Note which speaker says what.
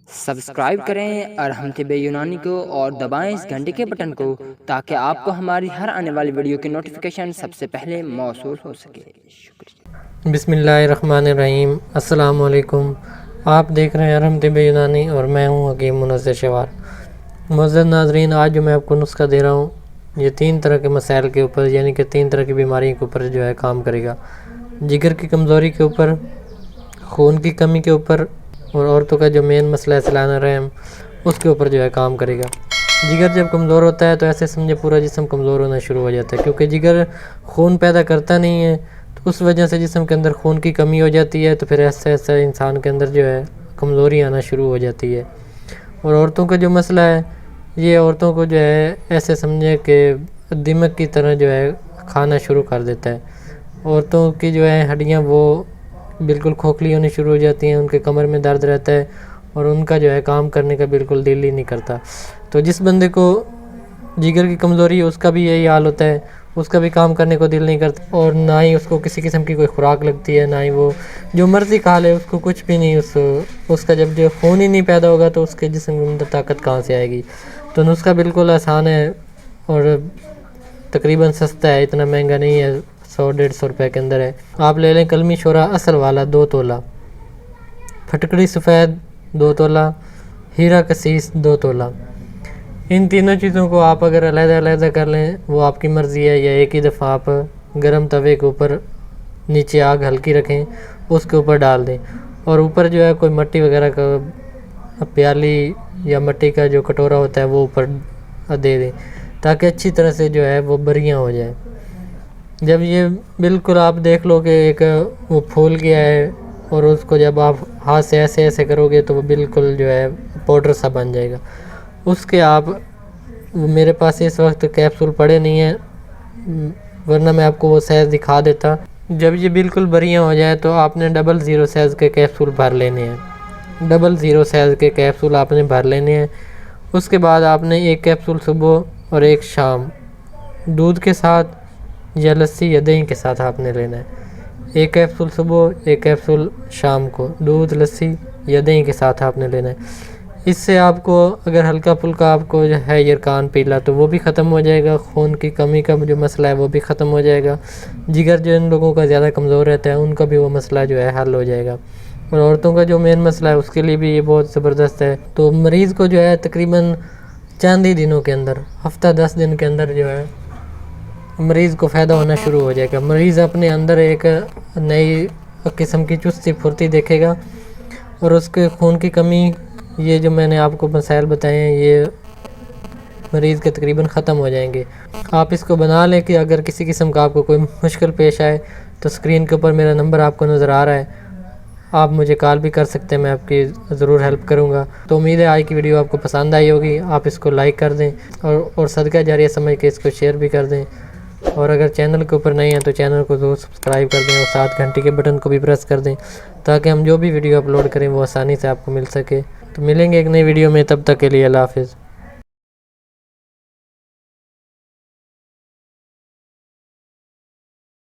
Speaker 1: Subscribe کریں اور ہم طب یونانی کو اور دبائیں اس گھنٹی کے بٹن کو تاکہ آپ کو ہماری ہر آنے والی ویڈیو کی نوٹیفیکیشن سب سے پہلے موصول ہو سکے۔ شکریہ۔
Speaker 2: بسم اللہ الرحمن الرحیم۔ السلام علیکم۔ آپ دیکھ رہے ہیں ہم طب یونانی اور میں ہوں حکیم منظر شوار۔ معزز ناظرین، آج جو میں آپ کو نسخہ دے رہا ہوں یہ 3 طرح کے مسائل کے اوپر، یعنی کہ 3 طرح کی بیماریوں کے اوپر جو ہے کام کرے گا۔ جگر کی کمزوری کے اوپر، خون کی کمی کے اوپر، اور عورتوں کا جو مین مسئلہ ہے سالانہ رحم، اس کے اوپر جو ہے کام کرے گا۔ جگر جب کمزور ہوتا ہے تو ایسے سمجھے پورا جسم کمزور ہونا شروع ہو جاتا ہے، کیونکہ جگر خون پیدا کرتا نہیں ہے، تو اس وجہ سے جسم کے اندر خون کی کمی ہو جاتی ہے، تو پھر ایسا ایسا انسان کے اندر جو ہے کمزوری آنا شروع ہو جاتی ہے۔ اور عورتوں کا جو مسئلہ ہے، یہ عورتوں کو جو ہے ایسے سمجھے کہ دمک کی طرح جو ہے کھانا شروع کر دیتا ہے۔ عورتوں کی جو ہے ہڈیاں وہ بالکل کھوکھلی ہونی شروع ہو جاتی ہیں، ان کے کمر میں درد رہتا ہے اور ان کا جو ہے کام کرنے کا بالکل دل ہی نہیں کرتا۔ تو جس بندے کو جگر کی کمزوری ہے اس کا بھی یہی حال ہوتا ہے، اس کا بھی کام کرنے کو دل نہیں کرتا، اور نہ ہی اس کو کسی قسم کی کوئی خوراک لگتی ہے، نہ ہی وہ جو مرضی کھا لے اس کو کچھ بھی نہیں، اس کا جب جو خون ہی نہیں پیدا ہوگا تو اس کے جسم کے اندر طاقت کہاں سے آئے گی۔ تو نسخہ بالکل آسان ہے اور تقریباً سستا ہے، اتنا مہنگا نہیں ہے، 100-150 روپے کے اندر ہے۔ آپ لے لیں کلمی شورا اصل والا 2 تولہ، پھٹکڑی سفید 2 تولہ، ہیرا کسیس 2 تولہ۔ ان تینوں چیزوں کو آپ اگر علیحدہ علیحدہ کر لیں وہ آپ کی مرضی ہے، یا ایک ہی دفعہ آپ گرم توے کے اوپر نیچے آگ ہلکی رکھیں، اس کے اوپر ڈال دیں، اور اوپر جو ہے کوئی مٹی وغیرہ کا پیالی یا مٹی کا جو کٹورا ہوتا ہے وہ اوپر دے دیں، تاکہ اچھی طرح سے جو ہے وہ بریاں ہو جائیں۔ جب یہ بالکل آپ دیکھ لو کہ ایک وہ پھول گیا ہے، اور اس کو جب آپ ہاتھ سے ایسے ایسے کرو گے تو وہ بالکل جو ہے پاؤڈر سا بن جائے گا۔ اس کے آپ میرے پاس اس وقت کیپسول پڑے نہیں ہیں، ورنہ میں آپ کو وہ سائز دکھا دیتا۔ جب یہ بالکل بریاں ہو جائے تو آپ نے 00 سائز کے کیپسول بھر لینے ہیں، 00 سائز کے کیپسول آپ نے بھر لینے ہیں۔ اس کے بعد آپ نے 1 کیپسول صبح اور 1 شام دودھ کے ساتھ یا لسی یا دہی کے ساتھ آپ نے لینا ہے۔ 1 کیپسول صبح، 1 کیپسول شام کو دودھ، لسی یا دہی کے ساتھ آپ نے لینا ہے۔ اس سے آپ کو اگر ہلکا پھلکا آپ کو جو ہے یرکان پیلا تو وہ بھی ختم ہو جائے گا، خون کی کمی کا جو مسئلہ ہے وہ بھی ختم ہو جائے گا، جگر جو ان لوگوں کا زیادہ کمزور رہتا ہے ان کا بھی وہ مسئلہ جو ہے حل ہو جائے گا، اور عورتوں کا جو مین مسئلہ ہے اس کے لیے بھی یہ بہت زبردست ہے۔ تو مریض کو جو ہے تقریباً چند ہی دنوں کے اندر، ہفتہ 10 دن کے اندر جو ہے مریض کو فائدہ ہونا شروع ہو جائے گا۔ مریض اپنے اندر ایک نئی قسم کی چستی پھرتی دیکھے گا، اور اس کے خون کی کمی، یہ جو میں نے آپ کو مسائل بتائے ہیں یہ مریض کے تقریباً ختم ہو جائیں گے۔ آپ اس کو بنا لیں کہ اگر کسی قسم کا آپ کو کوئی مشکل پیش آئے تو اسکرین کے اوپر میرا نمبر آپ کو نظر آ رہا ہے، آپ مجھے کال بھی کر سکتے ہیں، میں آپ کی ضرور ہیلپ کروں گا۔ تو امید ہے آج کی ویڈیو آپ کو پسند آئی ہوگی، آپ اس کو لائک کر دیں اور صدقہ جاریہ سمجھ کے اس کو شیئر بھی کر دیں، اور اگر چینل کے اوپر نہیں ہیں تو چینل کو ضرور سبسکرائب کر دیں اور ساتھ گھنٹی کے بٹن کو بھی پریس کر دیں، تاکہ ہم جو بھی ویڈیو اپلوڈ کریں وہ آسانی سے آپ کو مل سکے۔ تو ملیں گے ایک نئی ویڈیو میں، تب تک کے لیے اللہ حافظ۔